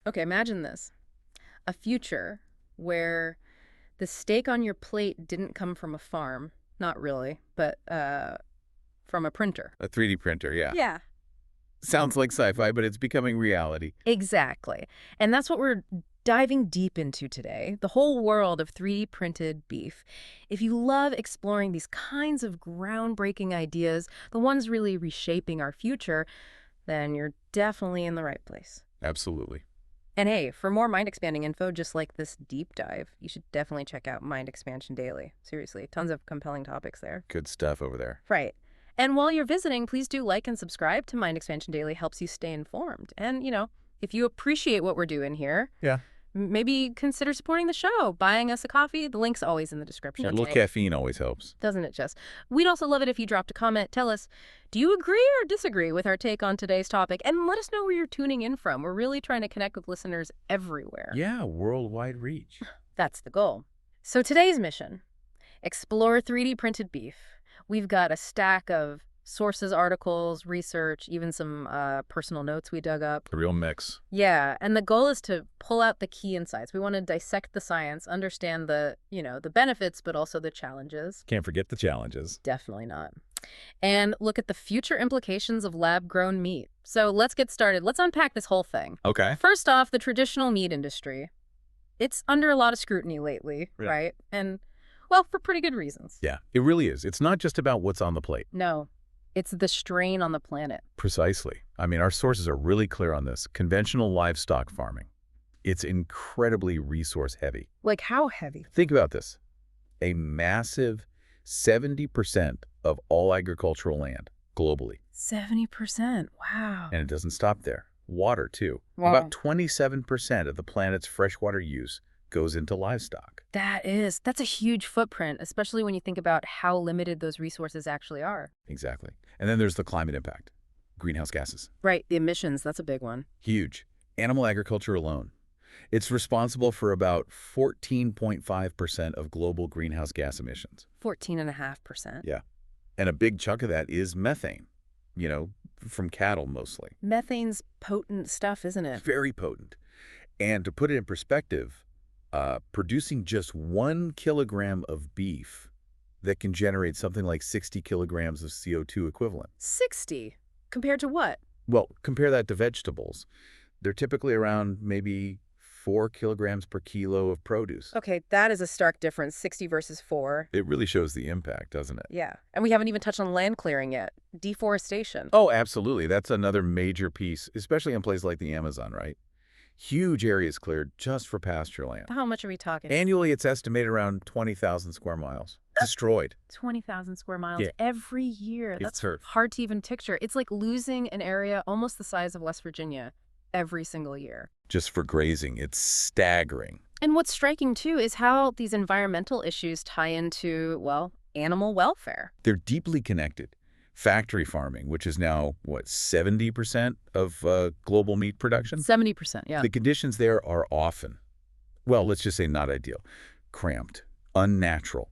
Okay, imagine this. A future where the steak on your plate didn't come from a farm. Not really, but from a printer. A 3D printer, yeah. Yeah. Sounds like sci-fi, but it's becoming reality. Exactly. And that's what we're diving deep into today, the whole world of 3D printed beef. If you love exploring these kinds of groundbreaking ideas, the ones really reshaping our future, then you're definitely in the right place. Absolutely. And hey, for more mind-expanding info just like this deep dive, you should definitely check out Mind Expansion Daily. Seriously, tons of compelling topics there. Good stuff over there. Right. And while you're visiting, please do like and subscribe to Mind Expansion Daily. Helps you stay informed. And, if you appreciate what we're doing here, Yeah. maybe consider supporting the show, buying us a coffee. The link's always in the description. A little caffeine always helps. Doesn't it just? We'd also love it if you dropped a comment. Tell us, do you agree or disagree with our take on today's topic? And let us know where you're tuning in from. We're really trying to connect with listeners everywhere. Yeah, worldwide reach. That's the goal. So today's mission, explore 3D printed beef. We've got a stack of sources, articles, research, even some personal notes we dug up. A real mix. Yeah, and the goal is to pull out the key insights. We want to dissect the science, understand the benefits, but also the challenges. Can't forget the challenges. Definitely not. And look at the future implications of lab-grown meat. So let's get started. Let's unpack this whole thing. Okay. First off, the traditional meat industry. It's under a lot of scrutiny lately, Yeah. right? And, well, for pretty good reasons. Yeah, it really is. It's not just about what's on the plate. No, it's the strain on the planet. Precisely. I mean, our sources are really clear on this. Conventional livestock farming. It's incredibly resource heavy. Like how heavy? Think about this. A massive 70% of all agricultural land globally. 70%. Wow. And it doesn't stop there. Water, too. Wow. About 27% of the planet's freshwater use goes into livestock. That's a huge footprint, especially when you think about how limited those resources actually are. Exactly. And then there's the climate impact. Greenhouse gases. Right, the emissions, that's a big one. Huge. Animal agriculture alone. It's responsible for about 14.5% of global greenhouse gas emissions. 14.5%. Yeah. And a big chunk of that is methane, from cattle mostly. Methane's potent stuff, isn't it? Very potent. And to put it in perspective, producing just 1 kilogram of beef that can generate something like 60 kilograms of CO2 equivalent. 60? Compared to what? Well, compare that to vegetables. They're typically around maybe 4 kilograms per kilo of produce. Okay, that is a stark difference, 60 versus 4. It really shows the impact, doesn't it? Yeah, and we haven't even touched on land clearing yet. Deforestation. Oh, absolutely. That's another major piece, especially in places like the Amazon, right? Huge areas cleared just for pasture land. How much are we talking? Annually, it's estimated around 20,000 square miles. Destroyed. 20,000 square miles Yeah. every year. That's hurt. hard to even picture. It's like losing an area almost the size of West Virginia every single year. Just for grazing. It's staggering. And what's striking, too, is how these environmental issues tie into, well, animal welfare. They're deeply connected. Factory farming, which is now, 70% of global meat production? 70%, yeah. The conditions there are often, well, let's just say not ideal, cramped, unnatural.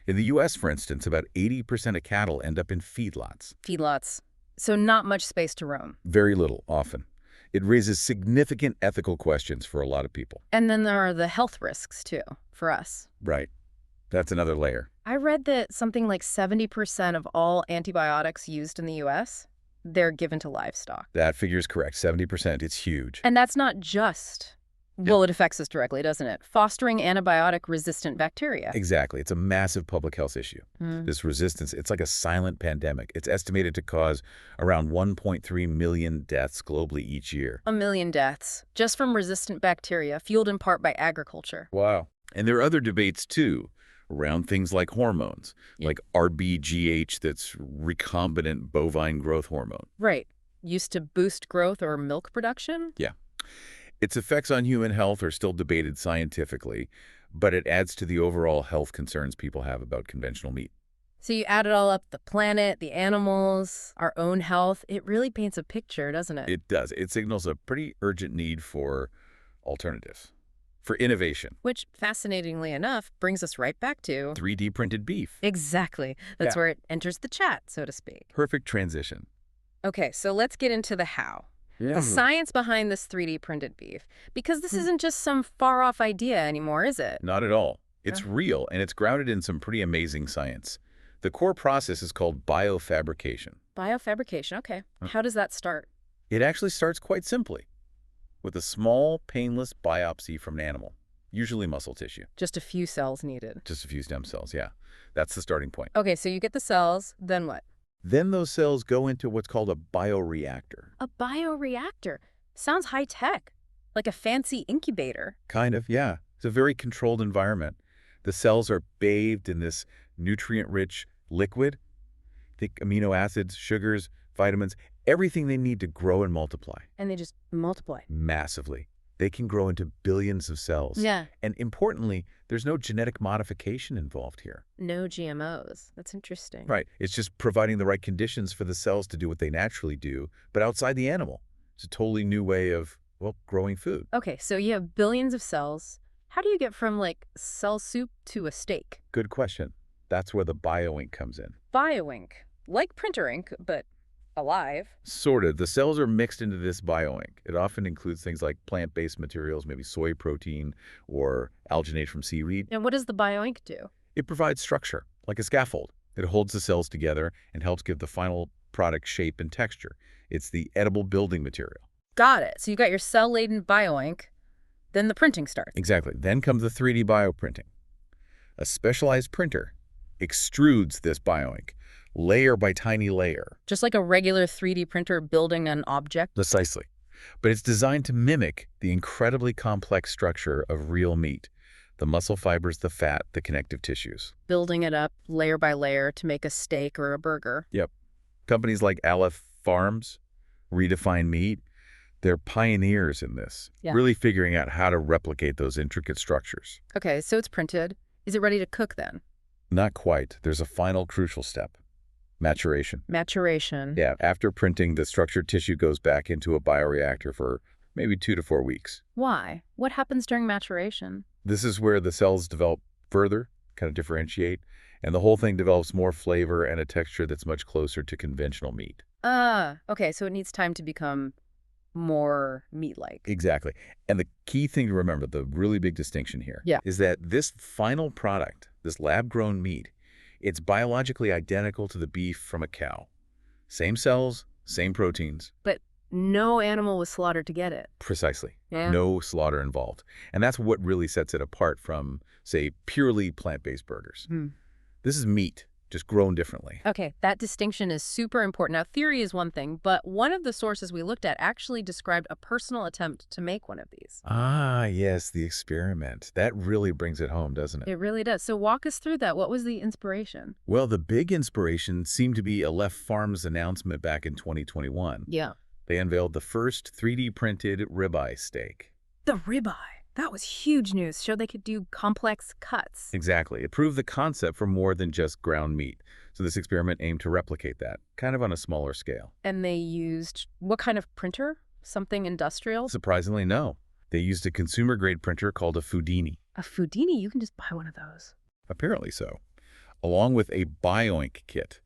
In the U.S., for instance, about 80% of cattle end up in feedlots. Feedlots. So not much space to roam. Very little, often. It raises significant ethical questions for a lot of people. And then there are the health risks, too, for us. Right. That's another layer. I read that something like 70% of all antibiotics used in the U.S., they're given to livestock. That figure is correct. 70%. It's huge. And that's not just, well, it affects us directly, doesn't it? Fostering antibiotic-resistant bacteria. Exactly. It's a massive public health issue. This resistance, it's like a silent pandemic. It's estimated to cause around 1.3 million deaths globally each year. 1 million deaths, just from resistant bacteria, fueled in part by agriculture. Wow. And there are other debates, too, around things like hormones, like RBGH, that's recombinant bovine growth hormone. Right. Used to boost growth or milk production? Yeah. Its effects on human health are still debated scientifically, but it adds to the overall health concerns people have about conventional meat. So you add it all up, the planet, the animals, our own health, it really paints a picture, doesn't it? It does. It signals a pretty urgent need for alternatives, for innovation. Which, fascinatingly enough, brings us right back to 3D printed beef. Exactly. That's Yeah. where it enters the chat, so to speak. Perfect transition. Okay, so let's get into the how. The Yeah. science behind this 3D printed beef. Because this isn't just some far-off idea anymore, is it? Not at all. Uh, It's real, and it's grounded in some pretty amazing science. The core process is called biofabrication. Biofabrication, okay. Uh, How does that start? It actually starts quite simply, with a small, painless biopsy from an animal, usually muscle tissue. Just a few cells needed. Just a few stem cells, yeah. That's the starting point. Okay, so you get the cells, then what? Then those cells go into what's called a bioreactor. A bioreactor. Sounds high-tech. Like a fancy incubator. Kind of, yeah. It's a very controlled environment. The cells are bathed in this nutrient-rich liquid, thick amino acids, sugars, vitamins, everything they need to grow and multiply And they just multiply. massively. They can grow into billions of cells. Yeah. And importantly, there's no genetic modification involved here. No GMOs. That's interesting. Right. It's just providing the right conditions for the cells to do what they naturally do, but outside the animal. It's a totally new way of, well, growing food. Okay, so you have billions of cells. How do you get from, like, cell soup to a steak? Good question. That's where the bioink comes in. Bioink. Like printer ink, but alive. Sort of. The cells are mixed into this bioink. It often includes things like plant-based materials, maybe soy protein or alginate from seaweed. And what does the bioink do? It provides structure, like a scaffold. It holds the cells together and helps give the final product shape and texture. It's the edible building material. Got it. So you got your cell-laden bioink, then the printing starts. Exactly. Then comes the 3D bioprinting. A specialized printer extrudes this bioink, layer by tiny layer. Just like a regular 3D printer building an object. Precisely. But it's designed to mimic the incredibly complex structure of real meat, the muscle fibers, the fat, the connective tissues. Building it up layer by layer to make a steak or a burger. Yep. Companies like Aleph Farms, Redefine Meat, they're pioneers in this, Yeah. really figuring out how to replicate those intricate structures. Okay, so it's printed. Is it ready to cook then? Not quite. There's a final crucial step. Maturation. Maturation. Yeah, after printing, the structured tissue goes back into a bioreactor for maybe 2 to 4 weeks. Why? What happens during maturation? This is where the cells develop further, kind of differentiate, and the whole thing develops more flavor and a texture that's much closer to conventional meat. Okay, so it needs time to become more meat-like. Exactly. And the key thing to remember, the really big distinction here, Yeah. is that this final product, this lab-grown meat, it's biologically identical to the beef from a cow. Same cells, same proteins. But no animal was slaughtered to get it. Precisely. Yeah. No slaughter involved. And that's what really sets it apart from, say, purely plant-based burgers. Hmm. This is meat, just grown differently. Okay, that distinction is super important. Now, theory is one thing, but one of the sources we looked at actually described a personal attempt to make one of these. Ah, yes, the experiment. That really brings it home, doesn't it? It really does. So walk us through that. What was the inspiration? Well, the big inspiration seemed to be Aleph Farms' announcement back in 2021. Yeah. They unveiled the first 3D printed ribeye steak. The ribeye. That was huge news. Showed they could do complex cuts. Exactly. It proved the concept for more than just ground meat. So this experiment aimed to replicate that, kind of on a smaller scale. And they used what kind of printer? Something industrial? Surprisingly, no. They used a consumer-grade printer called a Foodini. A Foodini? You can just buy one of those. Apparently so. Along with a Bioink kit.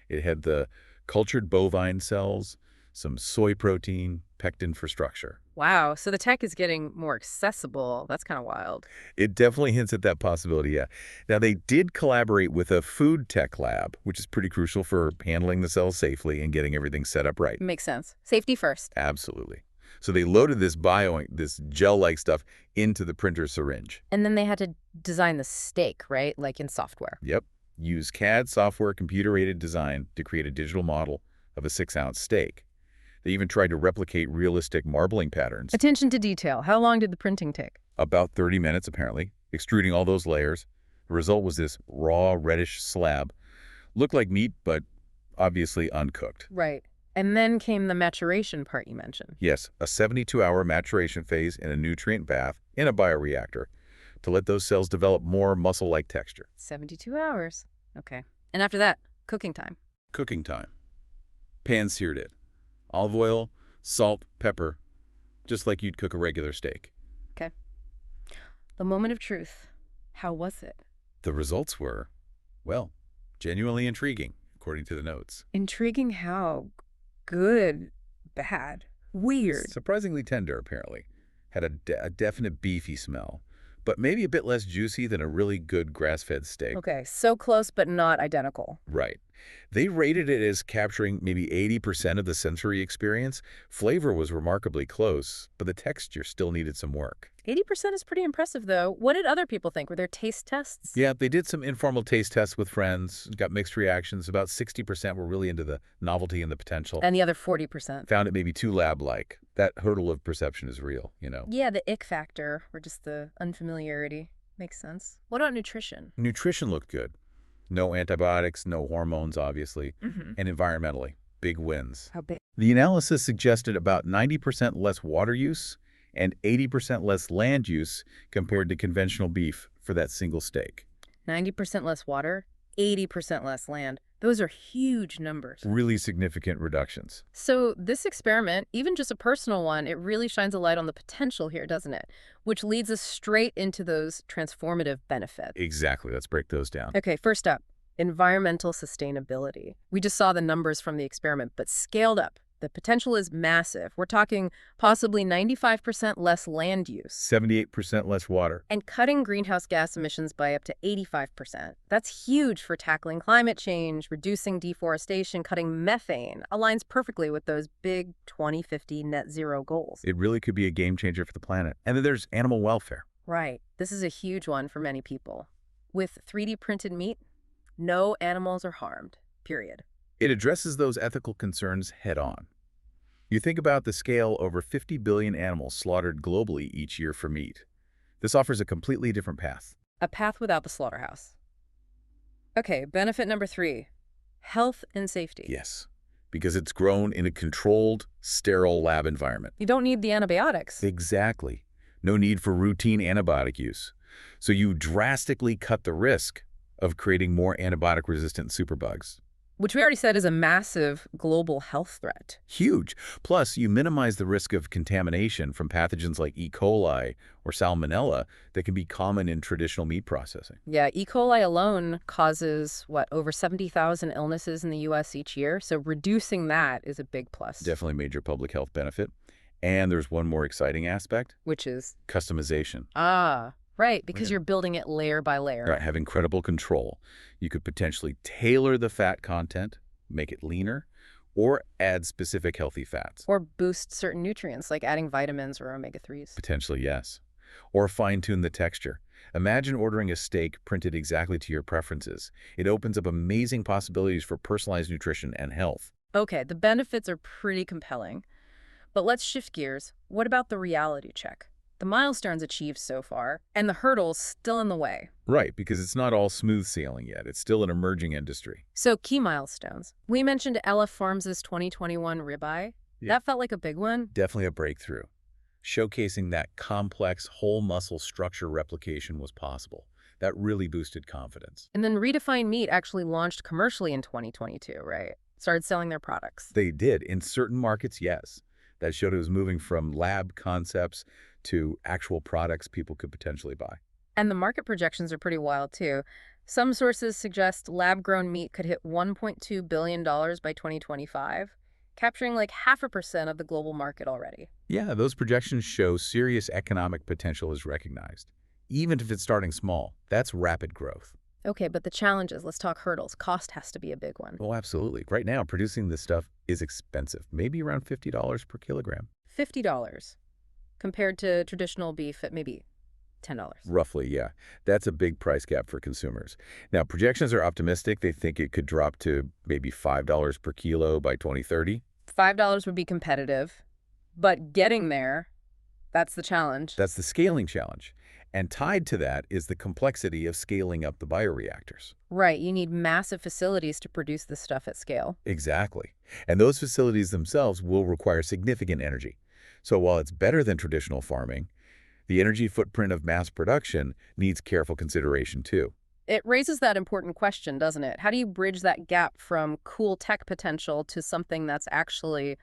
It had the cultured bovine cells, some soy protein, pectin for structure. Wow. So the tech is getting more accessible. That's kind of wild. It definitely hints at that possibility, yeah. Now, they did collaborate with a food tech lab, which is pretty crucial for handling the cells safely and getting everything set up right. Makes sense. Safety first. Absolutely. So they loaded this Bioink, this gel-like stuff, into the printer syringe. And then they had to design the steak, right? Like in software. Yep. Use CAD software computer-aided design to create a digital model of a 6-ounce steak. They even tried to replicate realistic marbling patterns. Attention to detail. How long did the printing take? About 30 minutes, apparently, extruding all those layers. The result was this raw, reddish slab. Looked like meat, but obviously uncooked. Right. And then came the maturation part you mentioned. Yes, a 72-hour maturation phase in a nutrient bath in a bioreactor to let those cells develop more muscle-like texture. 72 hours. Okay. And after that, cooking time. Cooking time. Pan-seared it. Olive oil, salt, pepper, just like you'd cook a regular steak. Okay. The moment of truth. How was it? The results were, well, genuinely intriguing, according to the notes. Intriguing how? Good. Bad. Weird. Surprisingly tender, apparently. Had a definite beefy smell, but maybe a bit less juicy than a really good grass-fed steak. Okay, so close but not identical. Right. They rated it as capturing maybe 80% of the sensory experience. Flavor was remarkably close, but the texture still needed some work. 80% is pretty impressive, though. What did other people think? Were there taste tests? Yeah, they did some informal taste tests with friends, got mixed reactions. About 60% were really into the novelty and the potential. And the other 40%? Found it maybe too lab-like. That hurdle of perception is real, you know. Yeah, the ick factor, or just the unfamiliarity. Makes sense. What about nutrition? Nutrition looked good. No antibiotics, no hormones, obviously. Mm-hmm. And environmentally, big wins. How big? The analysis suggested about 90% less water use and 80% less land use compared to conventional beef for that single steak. 90% less water, 80% less land. Those are huge numbers. Really significant reductions. So this experiment, even just a personal one, it really shines a light on the potential here, doesn't it? Which leads us straight into those transformative benefits. Exactly. Let's break those down. Okay, first up, environmental sustainability. We just saw the numbers from the experiment, but scaled up. The potential is massive. We're talking possibly 95% less land use. 78% less water. And cutting greenhouse gas emissions by up to 85%. That's huge for tackling climate change, reducing deforestation, cutting methane. Aligns perfectly with those big 2050 net zero goals. It really could be a game changer for the planet. And then there's animal welfare. Right. This is a huge one for many people. With 3D printed meat, no animals are harmed, period. It addresses those ethical concerns head on. You think about the scale: over 50 billion animals slaughtered globally each year for meat. This offers a completely different path. A path without the slaughterhouse. Okay, benefit number 3, health and safety. Yes, because it's grown in a controlled, sterile lab environment. You don't need the antibiotics. Exactly. No need for routine antibiotic use. So you drastically cut the risk of creating more antibiotic-resistant superbugs. Which we already said is a massive global health threat. Huge. Plus, you minimize the risk of contamination from pathogens like E. coli or Salmonella that can be common in traditional meat processing. Yeah, E. coli alone causes, over 70,000 illnesses in the U.S. each year, so reducing that is a big plus. Definitely major public health benefit. And there's one more exciting aspect. Which is? Customization. Right, because you're building it layer by layer. Right, have incredible control. You could potentially tailor the fat content, make it leaner, or add specific healthy fats. Or boost certain nutrients, like adding vitamins or omega-3s. Potentially, yes. Or fine-tune the texture. Imagine ordering a steak printed exactly to your preferences. It opens up amazing possibilities for personalized nutrition and health. Okay, the benefits are pretty compelling. But let's shift gears. What about the reality check? The milestones achieved so far, and the hurdles still in the way. Right, because it's not all smooth sailing yet. It's still an emerging industry. So key milestones. We mentioned LF Farms' 2021 ribeye. Yeah. That felt like a big one. Definitely a breakthrough. Showcasing that complex whole muscle structure replication was possible. That really boosted confidence. And then Redefined Meat actually launched commercially in 2022, right? Started selling their products. They did. In certain markets, yes. That showed it was moving from lab concepts to actual products people could potentially buy. And the market projections are pretty wild, too. Some sources suggest lab-grown meat could hit $1.2 billion by 2025, capturing like 0.5% of the global market already. Yeah, those projections show serious economic potential is recognized. Even if it's starting small, that's rapid growth. Okay, but the challenges, let's talk hurdles. Cost has to be a big one. Oh, absolutely. Right now, producing this stuff is expensive, maybe around $50 per kilogram. $50 compared to traditional beef at maybe $10. Roughly, yeah. That's a big price gap for consumers. Now, projections are optimistic. They think it could drop to maybe $5 per kilo by 2030. $5 would be competitive, but getting there, that's the challenge. That's the scaling challenge. And tied to that is the complexity of scaling up the bioreactors. Right, you need massive facilities to produce this stuff at scale. Exactly. And those facilities themselves will require significant energy. So while it's better than traditional farming, the energy footprint of mass production needs careful consideration too. It raises that important question, doesn't it? How do you bridge that gap from cool tech potential to something that's actually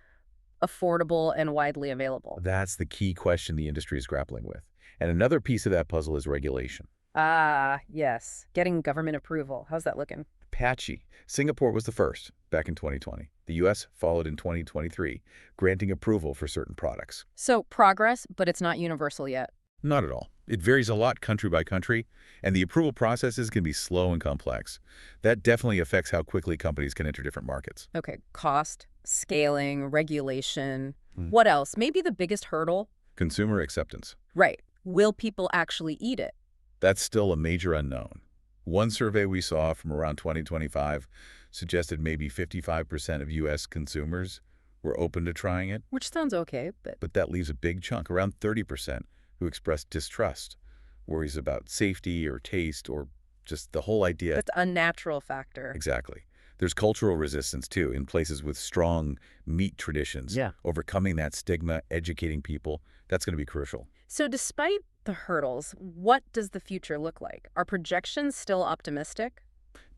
affordable and widely available? That's the key question the industry is grappling with. And another piece of that puzzle is regulation. Ah, yes. Getting government approval. How's that looking? patchy. Singapore was the first, back in 2020. The U.S. followed in 2023, granting approval for certain products. So progress, but it's not universal yet. Not at all. It varies a lot country by country, and the approval processes can be slow and complex. That definitely affects how quickly companies can enter different markets. Okay, cost, scaling, regulation. Hmm. What else? Maybe the biggest hurdle? Consumer acceptance. Right. Will people actually eat it? That's still a major unknown. One survey we saw from around 2025 suggested maybe 55% of U.S. consumers were open to trying it, Which sounds okay, but but that leaves a big chunk, around 30%, who expressed distrust, worries about safety or taste or just the whole idea. that's a natural factor. Exactly. There's cultural resistance, too, in places with strong meat traditions. Yeah. Overcoming that stigma, educating people, that's going to be crucial. So despite the hurdles, what does the future look like? Are projections still optimistic?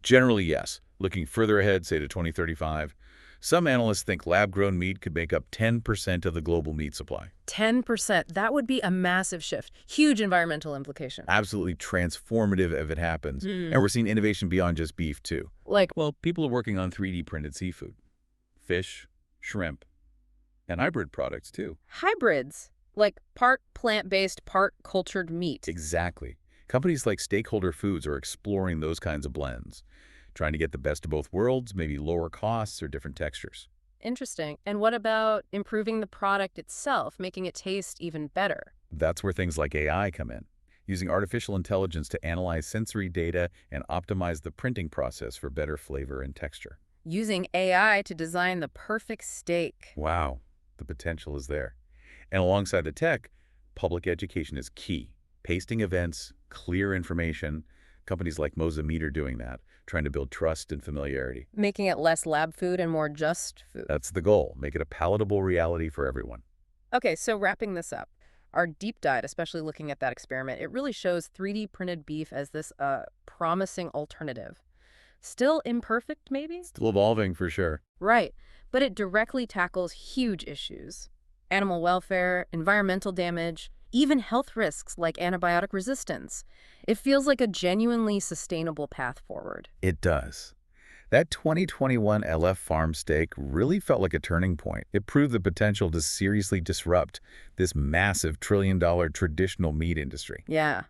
Generally, yes. Looking further ahead, say to 2035, some analysts think lab-grown meat could make up 10% of the global meat supply. 10%. That would be a massive shift. Huge environmental implication. Absolutely transformative if it happens. Hmm. And we're seeing innovation beyond just beef, too. Like, Well, people are working on 3D printed seafood, fish, shrimp, and hybrid products, too. hybrids. Like part plant-based, part cultured meat. Exactly. Companies like Stakeholder Foods are exploring those kinds of blends, trying to get the best of both worlds, maybe lower costs or different textures. Interesting. And what about improving the product itself, making it taste even better? That's where things like AI come in, using artificial intelligence to analyze sensory data and optimize the printing process for better flavor and texture. Using AI to design the perfect steak. Wow, the potential is there. And alongside the tech, public education is key. Pasting events, clear information. Companies like Mosameat are doing that, trying to build trust and familiarity. Making it less lab food and more just food. That's the goal, make it a palatable reality for everyone. Okay, so wrapping this up, our deep dive, especially looking at that experiment, it really shows 3D printed beef as this promising alternative. Still imperfect, maybe? Still evolving for sure. Right, but it directly tackles huge issues. Animal welfare, environmental damage, even health risks like antibiotic resistance. It feels like a genuinely sustainable path forward. It does. That 2021 LF farm steak really felt like a turning point. It proved the potential to seriously disrupt this massive trillion-dollar traditional meat industry. Yeah.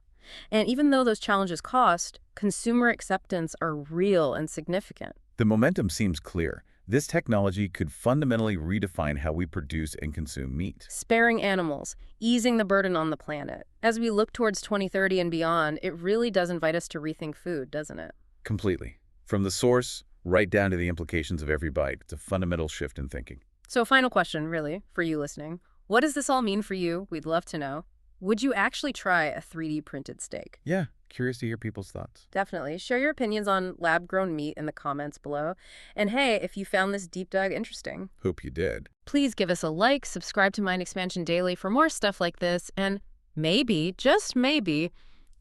And even though those challenges cost, consumer acceptance are real and significant. The momentum seems clear. This technology could fundamentally redefine how we produce and consume meat. Sparing animals, easing the burden on the planet. As we look towards 2030 and beyond, it really does invite us to rethink food, doesn't it? Completely. From the source right down to the implications of every bite. It's a fundamental shift in thinking. So final question, really, for you listening. What does this all mean for you? We'd love to know. Would you actually try a 3D printed steak? Yeah, curious to hear people's thoughts. Definitely. Share your opinions on lab-grown meat in the comments below. And hey, if you found this deep dive interesting, Hope you did. please give us a like, subscribe to Mind Expansion Daily for more stuff like this, and maybe, just maybe,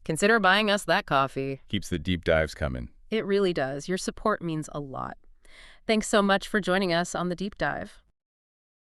consider buying us that coffee. Keeps the deep dives coming. It really does. Your support means a lot. Thanks so much for joining us on the deep dive.